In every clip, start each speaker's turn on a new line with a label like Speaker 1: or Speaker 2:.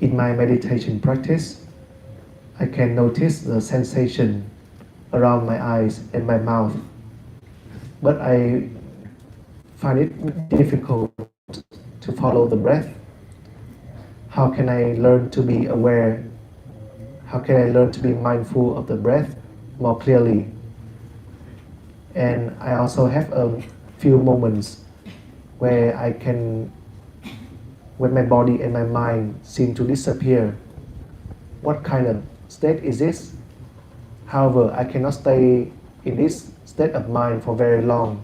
Speaker 1: In my meditation practice, I can notice the sensation around my eyes and my mouth, but I find it difficult to follow the breath. How can I learn to be aware? How can I learn to be mindful of the breath more clearly? And I also have a few moments where when my body and my mind seem to disappear. What kind of state is this? However, I cannot stay in this state of mind for very long.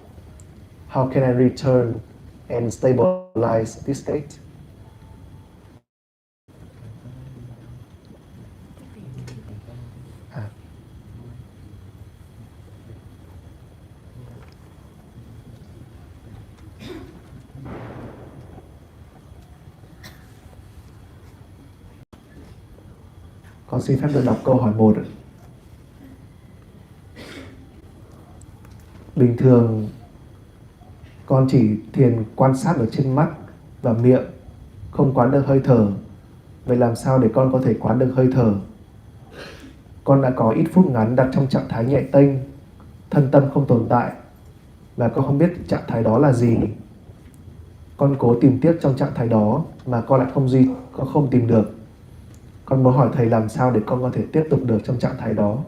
Speaker 1: How can I return and stabilize this state? À. Con xin phép được đọc câu hỏi 1. Bình thường con chỉ thiền quan sát ở trên mắt và miệng, không quán được hơi thở. Vậy làm sao để con có thể quán được hơi thở? Con đã có ít phút ngắn đặt trong trạng thái nhẹ tênh, thân tâm không tồn tại, và con không biết trạng thái đó là gì. Con cố tìm tiếp trong trạng thái đó mà con lại không tìm được. Con muốn hỏi thầy làm sao để con có thể tiếp tục được trong trạng thái đó.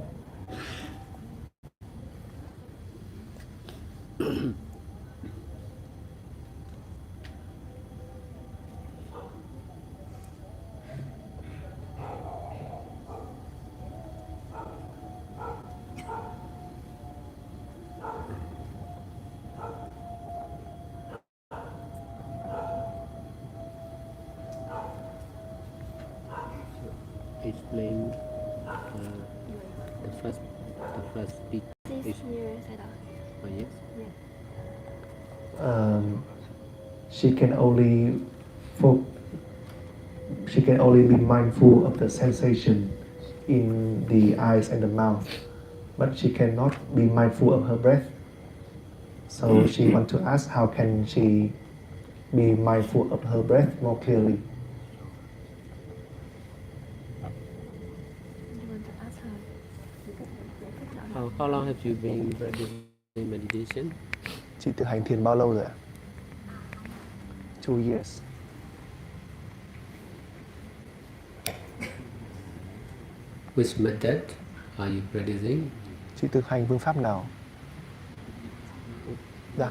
Speaker 2: Explain the first speech. Oh, yes.
Speaker 1: She can only be mindful of the sensation in the eyes and the mouth, but she cannot be mindful of her breath. So she wants to ask how can she be mindful of her breath more clearly.
Speaker 2: How long have you been practicing meditation?
Speaker 1: Chị thực hành thiền bao lâu rồi ạ? 2 years.
Speaker 2: Which method are you practicing?
Speaker 1: Chị thực hành phương pháp nào? Dạ.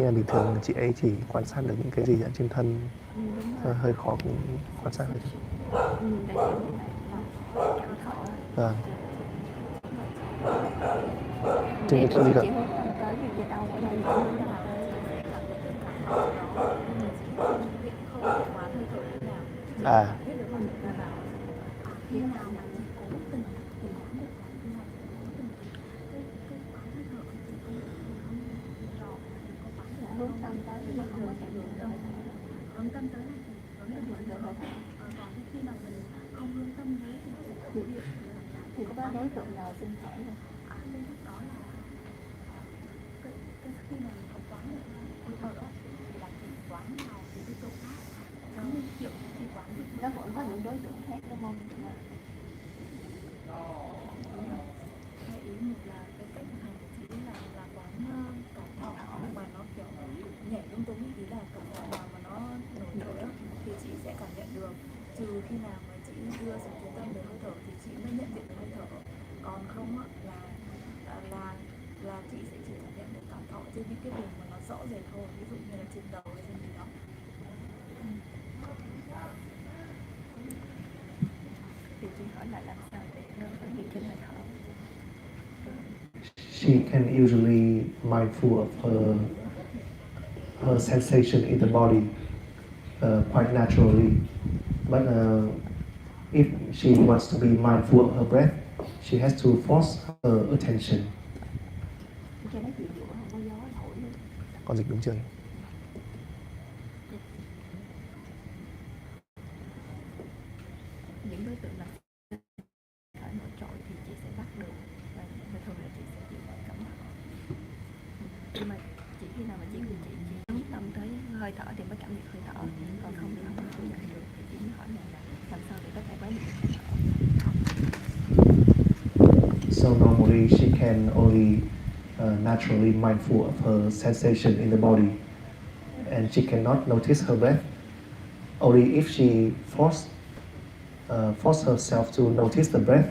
Speaker 1: là bình thường chị ấy chỉ quan sát được những cái gì ở trên thân, hơi khó quan sát được. Vâng. Trên cái khi gần
Speaker 3: thì có đối tượng nào xin hỏi không? Nó vẫn có những đối tượng khác đúng không?
Speaker 4: Ý một là cái cách hành của chị là quán cải thọ mà nó kiểu nhảy lung tung, ý là cậu nào mà nó nổi á thì chị sẽ cảm nhận được, trừ khi nào mà chị đưa sự chú tâm đến hơi thở thì chị mới nhận diện được hơi thở, còn không á là chị sẽ chỉ cảm nhận được cảm thọ trên những cái vùng mà nó rõ rệt thôi, ví dụ như là trên đầu hay trên gì đó.
Speaker 3: Thì chị hỏi lại làm sao để nó phân biệt trên hơi thở.
Speaker 1: she can usually mindful of her sensation in the body quite naturally, but if she wants to be mindful of her breath, she has to force her attention.
Speaker 3: Cho nó chịu không có gió thổi luôn.
Speaker 1: Con dịch đúng chưa?
Speaker 3: Những đối tượng là thở nổi trội thì chị sẽ bắt được, và thường là chị sẽ chịu cảm nhận. Nhưng mà chỉ khi nào mà chị hướng tâm tới hơi thở thì mới cảm nhận hơi thở, còn không thì không cảm nhận được. Thì chị mới hỏi mình là làm sao để có thể quán được hơi thở.
Speaker 1: So normally she can only naturally mindful of her sensation in the body, and she cannot notice her breath. Only if she force herself to notice the breath,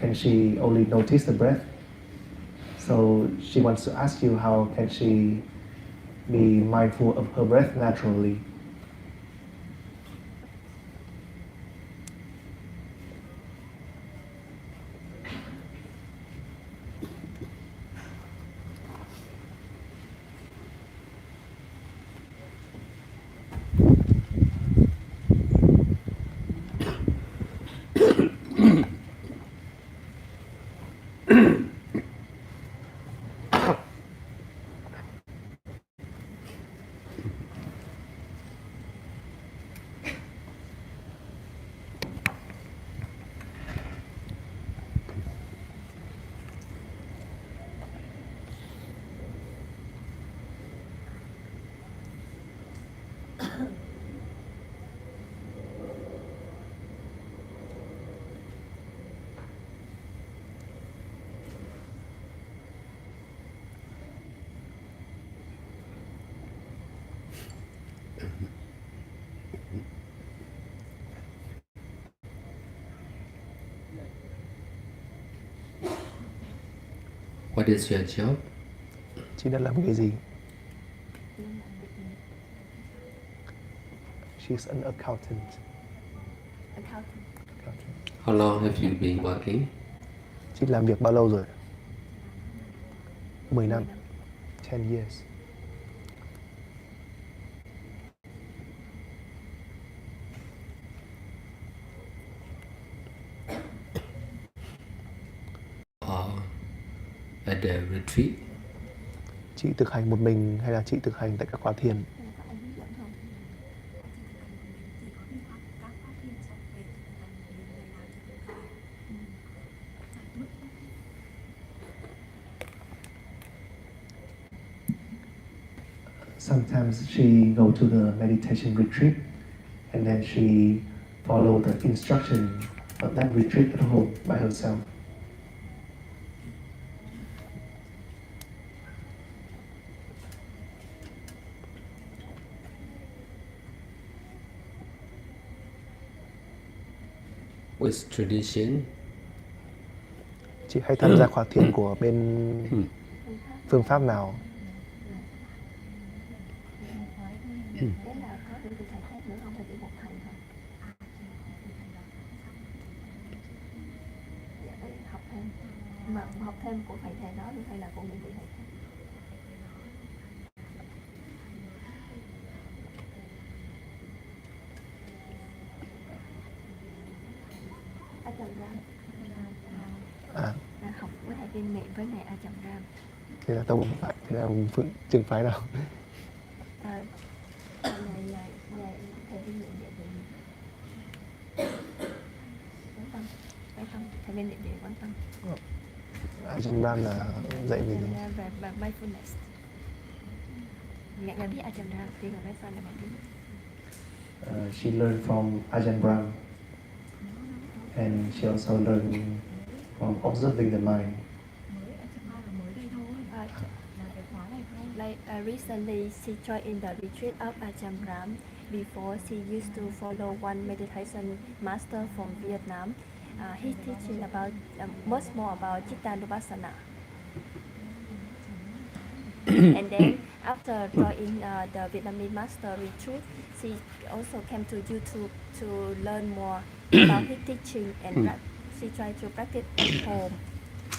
Speaker 1: can she only notice the breath. So she wants to ask you, how can she be mindful of her breath naturally?
Speaker 2: What is your job?
Speaker 1: Chị đã làm cái gì? She's an accountant.
Speaker 2: How long have you been working?
Speaker 1: Chị làm việc bao lâu rồi? 10 năm. 10 years.
Speaker 2: Or at the retreat?
Speaker 1: Chị thực hành một mình hay là chị thực hành tại các khóa thiền? Sometimes she go to the meditation retreat and then she follow the instruction of that retreat at home by herself.
Speaker 2: With tradition?
Speaker 1: Chị hay tham gia khóa thiền của bên phương pháp nào?
Speaker 3: Thế là có đủ vị thầy khác nữa không hay chỉ một thầy thôi? Dạ, để học thêm. Mà học thêm của thầy đó luôn hay là của những vị thầy khác? Ajahn Brahm.
Speaker 1: À,
Speaker 3: Học với thầy Viên Miện với thầy Ajahn Brahm.
Speaker 1: thế là tông phải, thế là trường phái nào?
Speaker 3: Nhà thầy Viên Miện dạy về quán tâm, thầy Viên Miện dạy quán tâm.
Speaker 1: Ajahn Brahm là dạy về gì?
Speaker 3: Về mindfulness. Ngạn ngành biết Ajahn Brahm thì ngài nói sao là bạn biết?
Speaker 1: She learned from Ajahn Brahm and she also learned from observing the mind.
Speaker 3: Recently, she joined in the retreat of Ajahn Brahm. Before, she used to follow one meditation master from Vietnam. He's teaching about much more about Chittanupassana. And then, after joining the Vietnamese master retreat, she also came to YouTube to learn more about his teaching, and she tried to practice at home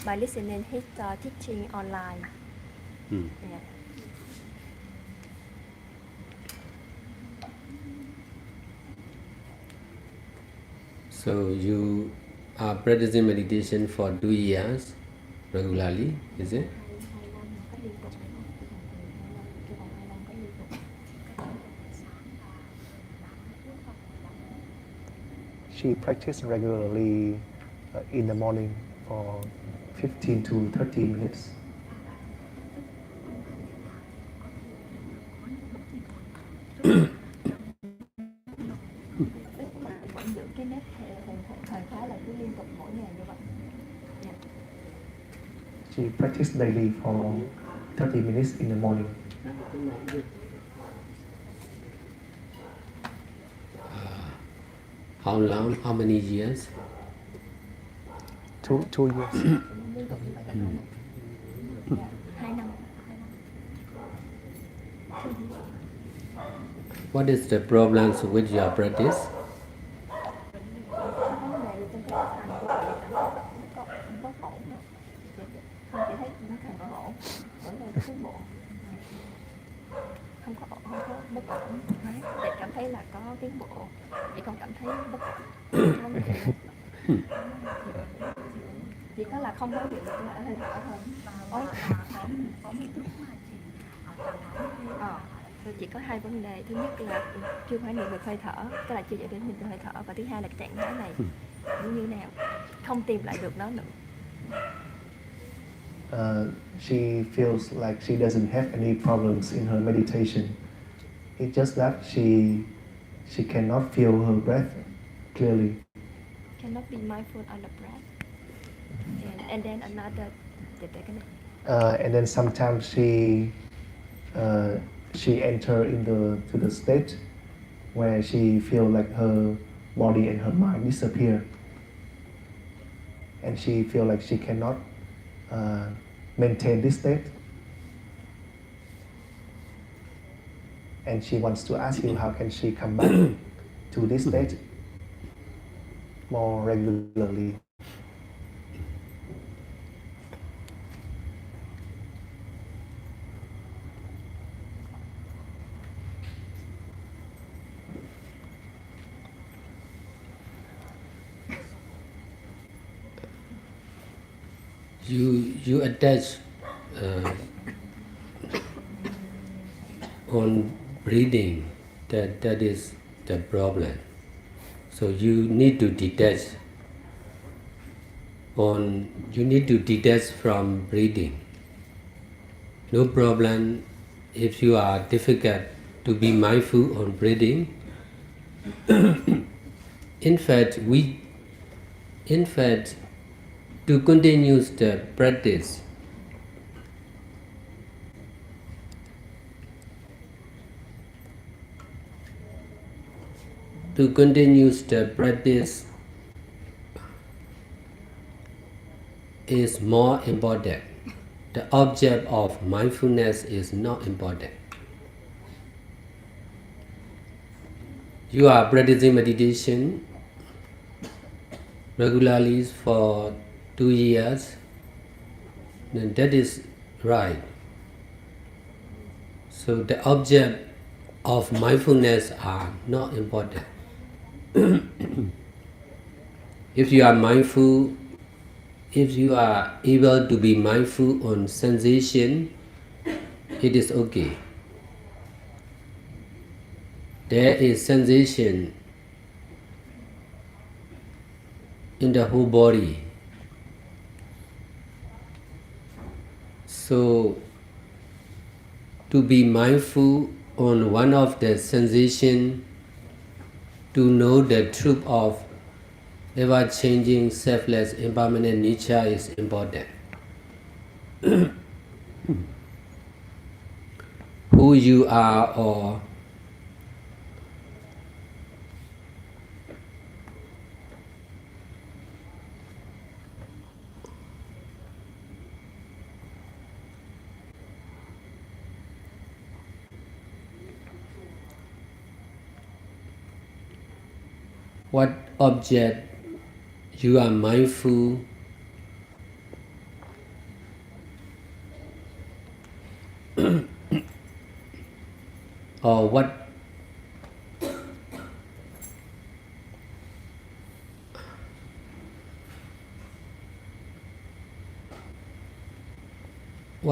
Speaker 3: by listening his teaching online. Yeah.
Speaker 2: So you are practicing meditation for 2 years regularly, is it?
Speaker 1: She practiced regularly in the morning for 15 to 30 minutes.
Speaker 3: Vẫn giữ cái nếp thời khóa là cứ liên tục mỗi ngày như vậy. Yeah.
Speaker 1: She practiced daily for 30 minutes in the morning.
Speaker 2: How long? How many years?
Speaker 1: Two years.
Speaker 3: 2 năm.
Speaker 2: What is the problems with your practice?
Speaker 3: Vấn đề trong cái thực hành của chị bất ổn. Không chỉ thấy nó càng bất ổn, mỗi ngày cái tiến bộ không có bất ổn. Chị cảm thấy là có tiến bộ, chị không cảm thấy bất ổn. Chỉ có là không có hiệu lực là hơi thở thôi. Rồi chỉ có 2 vấn đề. Thứ nhất là chưa phải niệm được hơi thở, tức là chưa dẫn đến niệm được hơi thở, và thứ hai là cái trạng thái này như nào, không tìm lại được nó nữa.
Speaker 1: She feels like she doesn't have any problems in her meditation. It's just that she cannot feel her breath clearly.
Speaker 3: Cannot be mindful on the breath. And then another,
Speaker 1: And then sometimes she enter into the state where she feel like her body and her mind disappear, and she feel like she cannot maintain this state, and she wants to ask you how can she come back to this state more regularly.
Speaker 2: You attach on breathing, that is the problem. So you need to detach from breathing. No problem if you are difficult to be mindful on breathing. In fact, to continue the practice, is more important. The object of mindfulness is not important. you are practicing meditation regularly for 2 years, then that is right. So the object of mindfulness are not important. If you are mindful, if you are able to be mindful on sensation, it is okay. There is sensation in the whole body. So to be mindful on one of the sensation, to know the truth of ever-changing, selfless, impermanent nature is important. Who you are or what object you are mindful, or what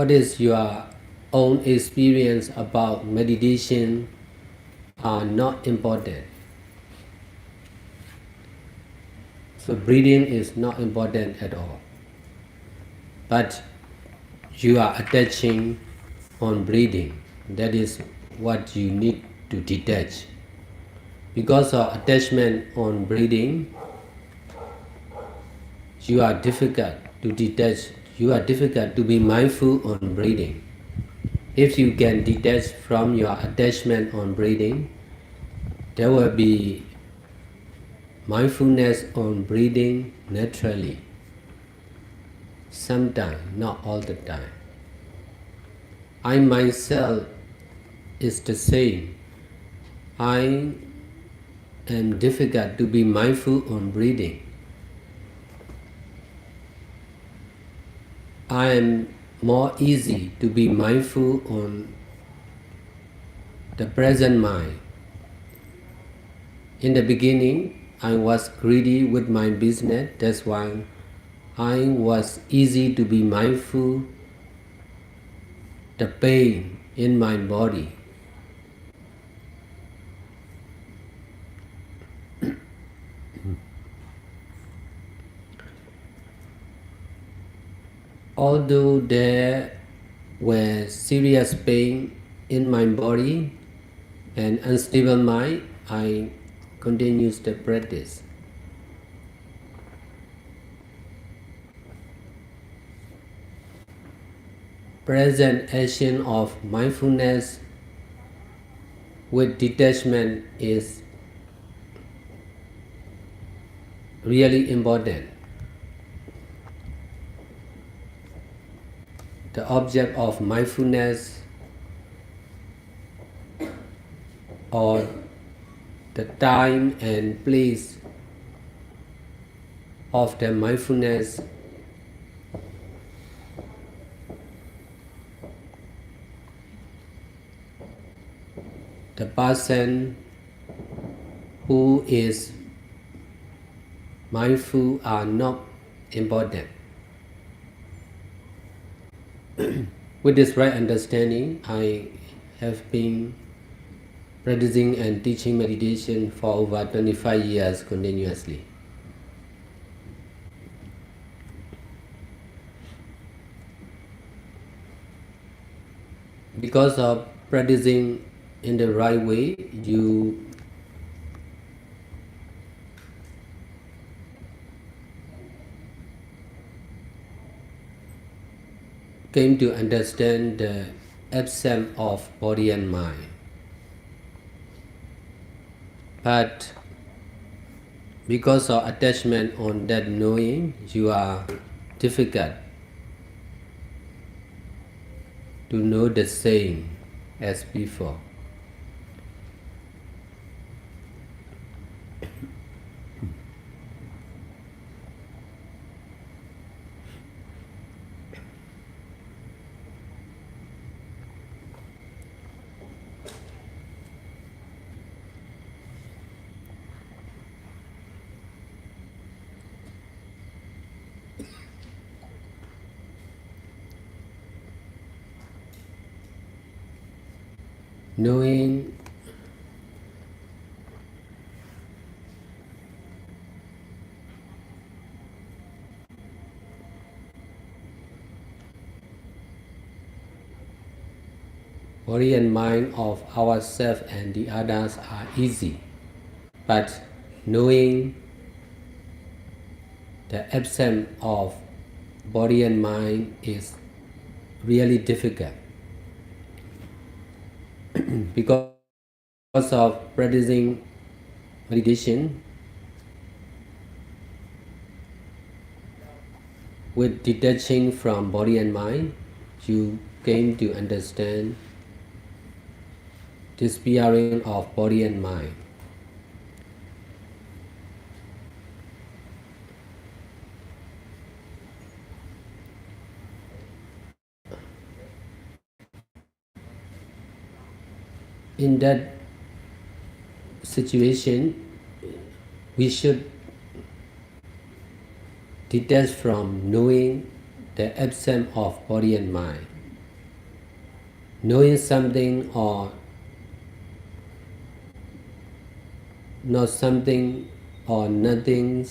Speaker 2: is your own experience about meditation are not important. So breathing is not important at all. But you are attaching on breathing. That is what you need to detach. Because of attachment on breathing, you are difficult to detach. You are difficult to be mindful on breathing. If you can detach from your attachment on breathing, there will be mindfulness on breathing naturally. Sometimes, not all the time. I myself is the same. I am difficult to be mindful on breathing. I am more easy to be mindful on the present mind. In the beginning, I was greedy with my business. That's why I was easy to be mindful the pain in my body. Although there were serious pain in my body and unstable mind, I continued the practice. Present action of mindfulness with detachment is really important. The object of mindfulness or the time and place of the mindfulness the person who is mindful are not important. With this right understanding, I have been practicing and teaching meditation for over 25 years continuously. Because of practicing in the right way, you came to understand the absence of body and mind. But because of attachment on that knowing, you are difficult to know the same as before. knowing body and mind of ourselves and the others are easy, but knowing the absence of body and mind is really difficult because of practicing meditation with detaching from body and mind, you came to understand disappearing of body and mind. In that situation, we should detach from knowing the absence of body and mind. Knowing something or not something or nothing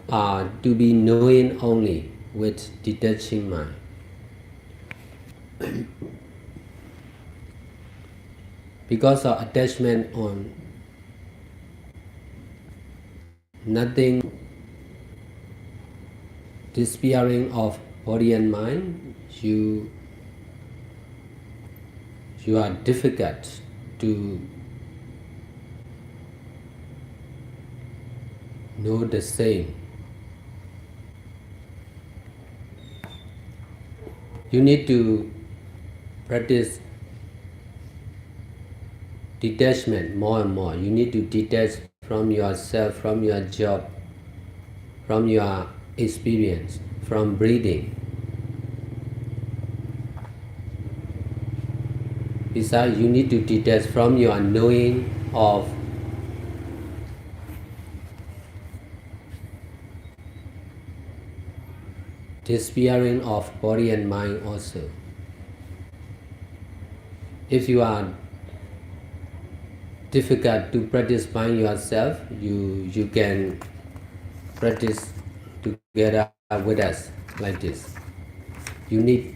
Speaker 2: are to be knowing only with detaching mind. Because of attachment on nothing, disappearing of body and mind, you are difficult to know the same. You need to practice detachment more and more. You need to detach from yourself, from your job, from your experience, from breathing. Besides, you need to detach from your knowing of disappearing of body and mind also. If you are difficult to practice by yourself, you can practice together with us like this. You need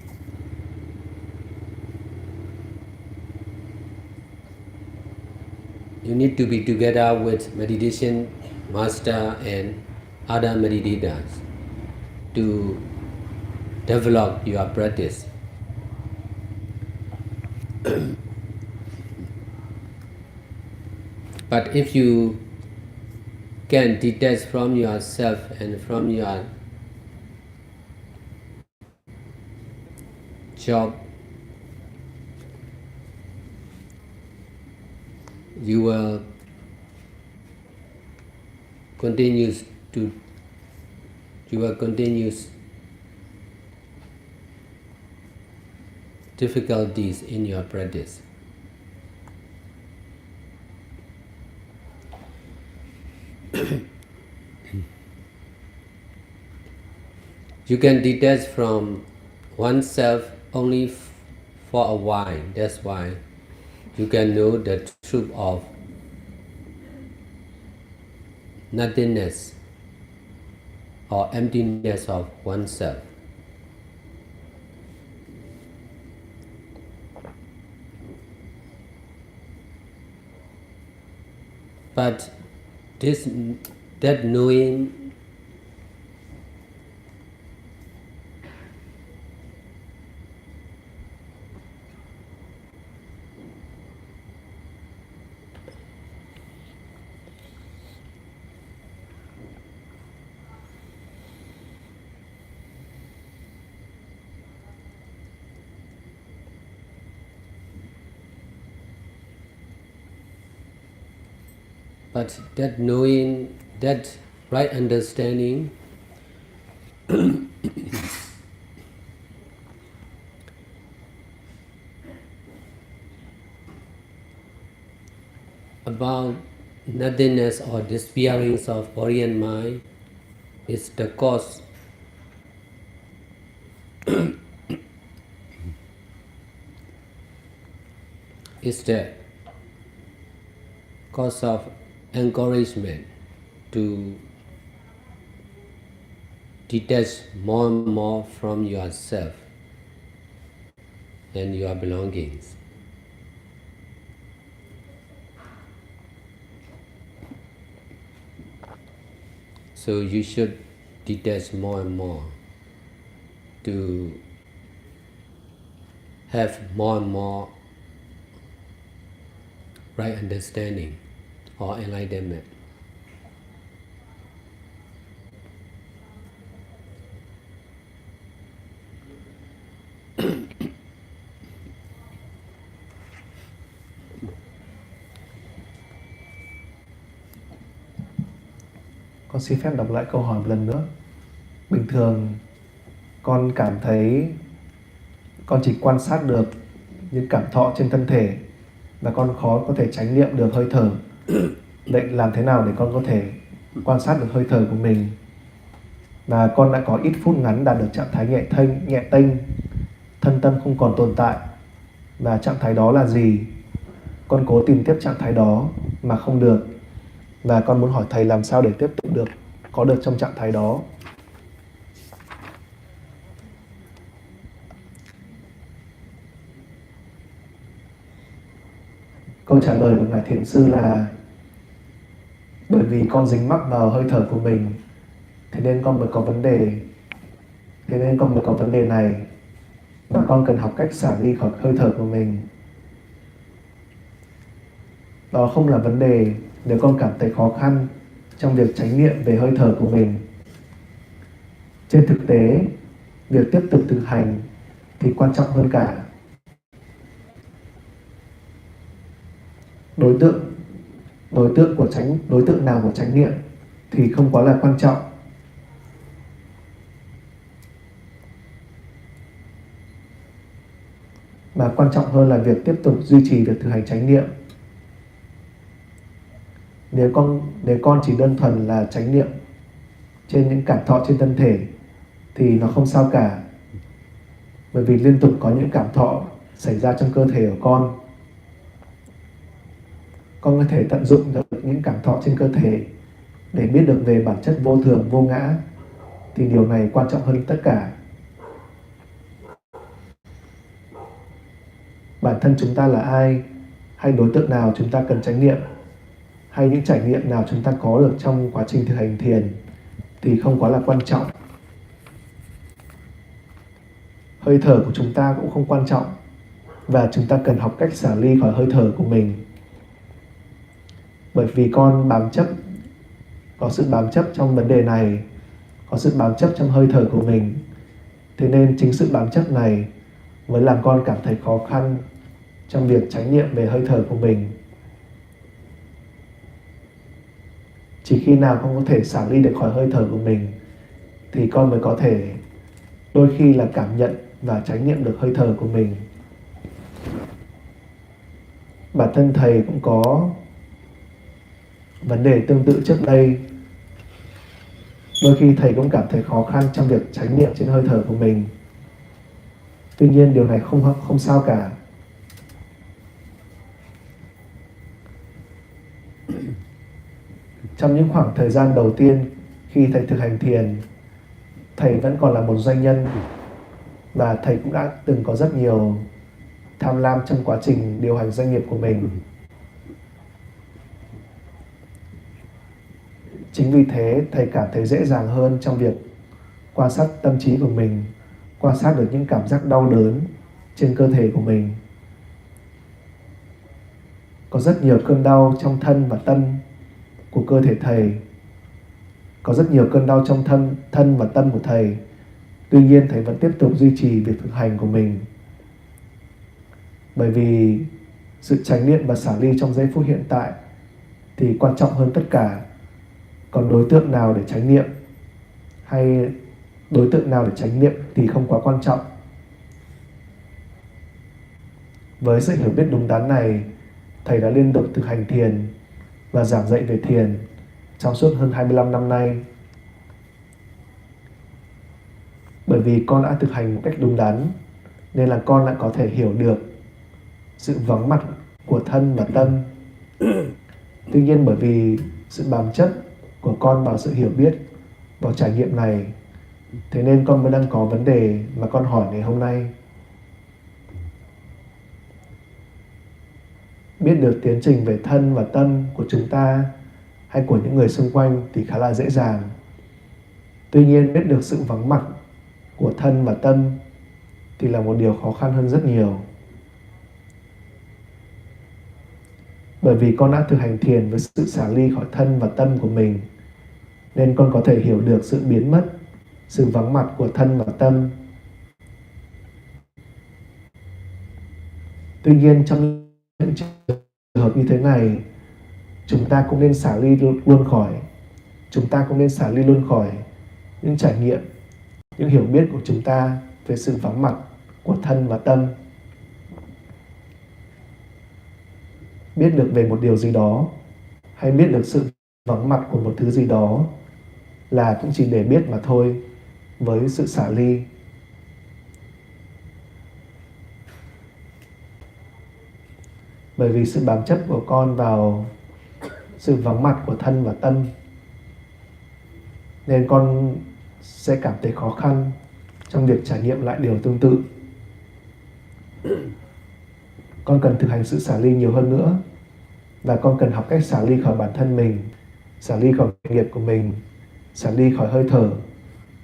Speaker 2: to be together with meditation master and other meditators to develop your practice. But if you can detach from yourself and from your job, you will continue difficulties in your practice. You can detach from oneself only for a while. That's why you can know the truth of nothingness or emptiness of oneself. But that knowing that right understanding about nothingness or disappearance of body and mind is the cause is the cause of encouragement to detach more and more from yourself and your belongings. So you should detach more and more to have more and more right understanding or enlightenment.
Speaker 1: Con xin phép đọc lại câu hỏi một lần nữa. Bình thường con cảm thấy con chỉ quan sát được những cảm thọ trên thân thể và con khó có thể chánh niệm được hơi thở. Vậy làm thế nào để con có thể quan sát được hơi thở của mình? Và con đã có ít phút ngắn đạt được trạng thái nhẹ tênh, thân tâm không còn tồn tại. Và trạng thái đó là gì? Con cố tìm tiếp trạng thái đó mà không được. Và con muốn hỏi thầy làm sao để tiếp tục có được trong trạng thái đó. Câu trả lời của Ngài Thiền Sư là bởi vì con dính mắc vào hơi thở của mình, thế nên con mới có vấn đề này, và con cần học cách xả ly khỏi hơi thở của mình. Đó không là vấn đề nếu con cảm thấy khó khăn trong việc chánh niệm về hơi thở của mình. Trên thực tế, việc tiếp tục thực hành thì quan trọng hơn cả. Đối tượng nào của chánh niệm thì không quá là quan trọng. Mà quan trọng hơn là việc tiếp tục duy trì việc thực hành chánh niệm. Nếu con chỉ đơn thuần là chánh niệm trên những cảm thọ trên thân thể thì nó không sao cả. Bởi vì liên tục có những cảm thọ xảy ra trong cơ thể của con. Con có thể tận dụng được những cảm thọ trên cơ thể để biết được về bản chất vô thường, vô ngã, thì điều này quan trọng hơn tất cả. Bản thân chúng ta là ai, hay đối tượng nào chúng ta cần chánh niệm, hay những trải nghiệm nào chúng ta có được trong quá trình thực hành thiền thì không quá là quan trọng. Hơi thở của chúng ta cũng không quan trọng, và chúng ta cần học cách xả ly khỏi hơi thở của mình. Bởi vì con có sự bám chấp trong vấn đề này, có sự bám chấp trong hơi thở của mình. Thế nên chính sự bám chấp này mới làm con cảm thấy khó khăn trong việc chánh niệm về hơi thở của mình. Chỉ khi nào con có thể xả ly được khỏi hơi thở của mình thì con mới có thể đôi khi là cảm nhận và chánh niệm được hơi thở của mình. Bản thân thầy cũng có vấn đề tương tự trước đây. Đôi khi thầy cũng cảm thấy khó khăn trong việc chánh niệm trên hơi thở của mình. Tuy nhiên điều này không sao cả. Trong những khoảng thời gian đầu tiên khi thầy thực hành thiền, thầy vẫn còn là một doanh nhân, và thầy cũng đã từng có rất nhiều tham lam trong quá trình điều hành doanh nghiệp của mình. Chính vì thế thầy cảm thấy dễ dàng hơn trong việc quan sát tâm trí của mình, quan sát được những cảm giác đau đớn trên cơ thể của mình. Có rất nhiều cơn đau trong thân và tâm của cơ thể thầy. Có rất nhiều cơn đau trong thân và tâm của thầy. Tuy nhiên thầy vẫn tiếp tục duy trì việc thực hành của mình. Bởi vì sự chánh niệm và xả ly trong giây phút hiện tại thì quan trọng hơn tất cả. Còn đối tượng nào để chánh niệm hay đối tượng nào để chánh niệm thì không quá quan trọng. Với sự hiểu biết đúng đắn này, thầy đã liên tục thực hành thiền và giảng dạy về thiền trong suốt hơn 25 năm nay. Bởi vì con đã thực hành một cách đúng đắn, nên là con lại có thể hiểu được sự vắng mặt của thân và tâm. Tuy nhiên bởi vì sự bám chấp của con vào sự hiểu biết, vào trải nghiệm này, thế nên con mới đang có vấn đề mà con hỏi ngày hôm nay. Biết được tiến trình về thân và tâm của chúng ta hay của những người xung quanh thì khá là dễ dàng. Tuy nhiên biết được sự vắng mặt của thân và tâm thì là một điều khó khăn hơn rất nhiều. Bởi vì con đã thực hành thiền với sự xả ly khỏi thân và tâm của mình, nên con có thể hiểu được sự biến mất, sự vắng mặt của thân và tâm. Tuy nhiên trong những trường hợp như thế này, chúng ta cũng nên xả ly luôn khỏi những trải nghiệm, những hiểu biết của chúng ta về sự vắng mặt của thân và tâm. Biết được về một điều gì đó hay biết được sự vắng mặt của một thứ gì đó là cũng chỉ để biết mà thôi, với sự xả ly. Bởi vì sự bám chấp của con vào sự vắng mặt của thân và tâm, nên con sẽ cảm thấy khó khăn trong việc trải nghiệm lại điều tương tự. Con cần thực hành sự xả ly nhiều hơn nữa, và con cần học cách xả ly khỏi bản thân mình, xả ly khỏi nghề nghiệp của mình, xả ly khỏi hơi thở,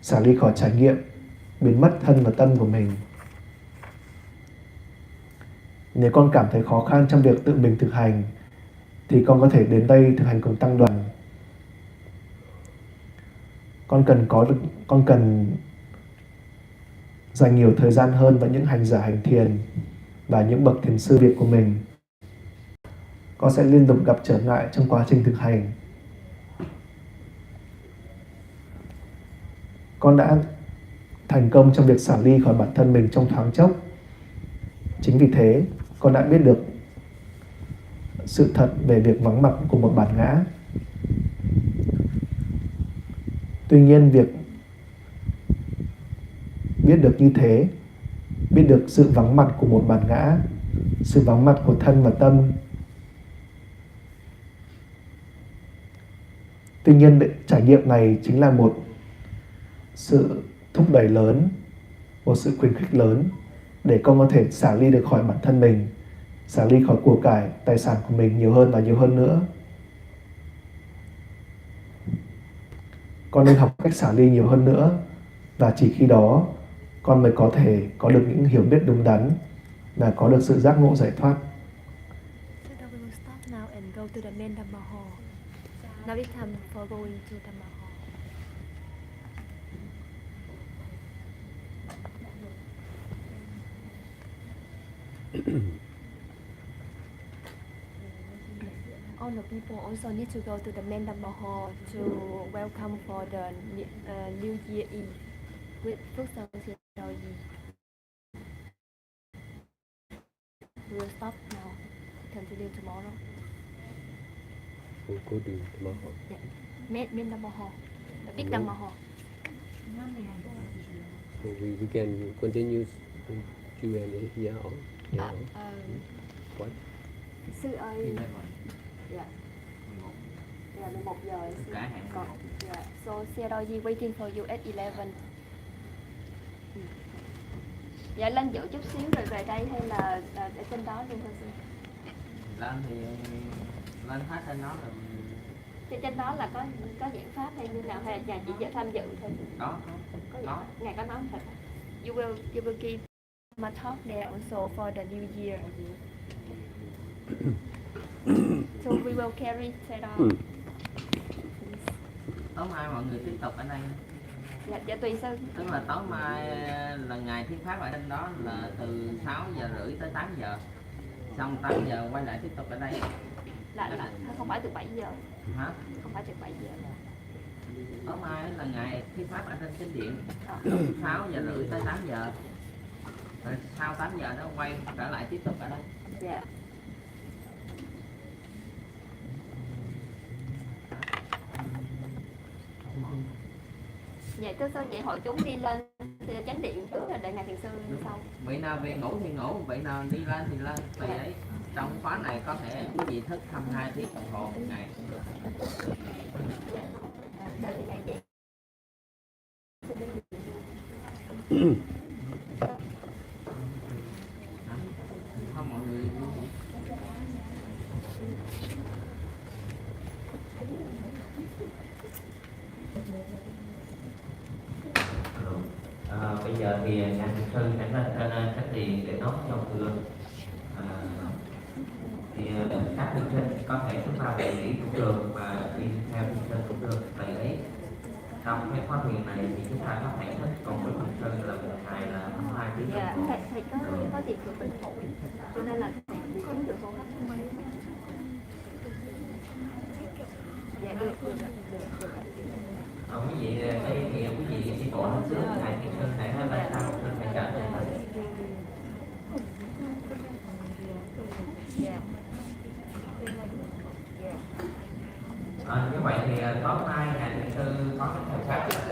Speaker 1: xả ly khỏi trải nghiệm biến mất thân và tâm của mình. Nếu con cảm thấy khó khăn trong việc tự mình thực hành, thì con có thể đến đây thực hành cùng tăng đoàn. Con cần dành nhiều thời gian hơn với những hành giả hành thiền và những bậc thiền sư Việt của mình. Con sẽ liên tục gặp trở ngại trong quá trình thực hành. Con đã thành công trong việc xả ly khỏi bản thân mình trong thoáng chốc. Chính vì thế, con đã biết được sự thật về việc vắng mặt của một bản ngã. Tuy nhiên, việc biết được như thế, biết được sự vắng mặt của một bản ngã, sự vắng mặt của thân và tâm. Tuy nhiên, trải nghiệm này chính là một sự thúc đẩy lớn, một sự khuyến khích lớn để con có thể xả ly được khỏi bản thân mình, xả ly khỏi của cải, tài sản của mình nhiều hơn và nhiều hơn nữa. Con nên học cách xả ly nhiều hơn nữa, và chỉ khi đó con mới có thể có được những hiểu biết đúng đắn và có được sự giác ngộ giải thoát.
Speaker 3: So now we will stop now and go to the main Dhamma hall. Now it's time for going to Dhamma hall. All the people also need to go to the main Dhamma hall to welcome for the New Year Eve with Phước Sơn Siêu Đầu Gì. We will stop now. Continue tomorrow.
Speaker 2: We'll go to tomorrow.
Speaker 3: Yeah. Main Dhamma hall. The big Dhamma hall.
Speaker 2: So we can continue Q&A here or what?
Speaker 3: Sư ơi. Yeah. Yeah, 11 giờ. Còn. Yeah. So Siadoji waiting for you at 11. Dạ lên giữ chút xíu rồi về đây hay là ở trên đó luôn thôi sư?
Speaker 5: Lên thì lên hết trên đó rồi.
Speaker 3: Trên đó là có giảng pháp hay như nào, hay là chỉ tham dự thôi?
Speaker 5: Có.
Speaker 3: Ngài có nói thật. You will give my talk there also for the new year. So we will carry Sedar.
Speaker 5: Tối mai mọi người tiếp tục ở đây.
Speaker 3: Dạ tùy sư.
Speaker 5: Tức là tối mai là ngày thuyết pháp ở trên đó là từ 6 giờ rưỡi tới 8 giờ. Xong 8 giờ quay lại tiếp tục ở đây.
Speaker 3: Là không phải từ 7 giờ.
Speaker 5: Hả?
Speaker 3: Không phải từ 7 giờ.
Speaker 5: Tối mai là ngày thuyết pháp ở trên chính điện. 6 giờ rưỡi tới 8 giờ. Rồi sau 8 giờ nó quay trở lại tiếp tục ở đây.
Speaker 3: Dạ. Vậy tôi sao vậy, hội chúng đi lên chánh điện trước rồi đợi ngài thiền sư sau.
Speaker 5: Vị nào về ngủ thì ngủ, vị nào đi lên thì lên, tùy ấy. trong khóa này có thể quý vị thức 22 tiếng đồng hồ một ngày cũng được. Không mọi người
Speaker 6: bây giờ thì anh Sơn sẽ lên cái tiền để nói cho mọi người. Thì các chương trình có thể chúng ta đề nghị cũng được và đi theo chương trình cũng được, tùy ý. Trong cái khóa thiền này thì chúng ta có thể thích còn với Minh Sơn là một ngày là 2 tiếng đồng
Speaker 3: Dạ,
Speaker 6: hồ.
Speaker 3: thầy có việc của bên hội cho nên là không được hô hấp không mấy. Dạ được.
Speaker 6: Quý vị đây thì quý vị đi bộ lên trước ngày Minh Sơn sẽ nói tại sao Minh Sơn phải trở về đây.
Speaker 3: Dạ.
Speaker 6: Như vậy thì tối nay ngày thứ tư có cái thời khắc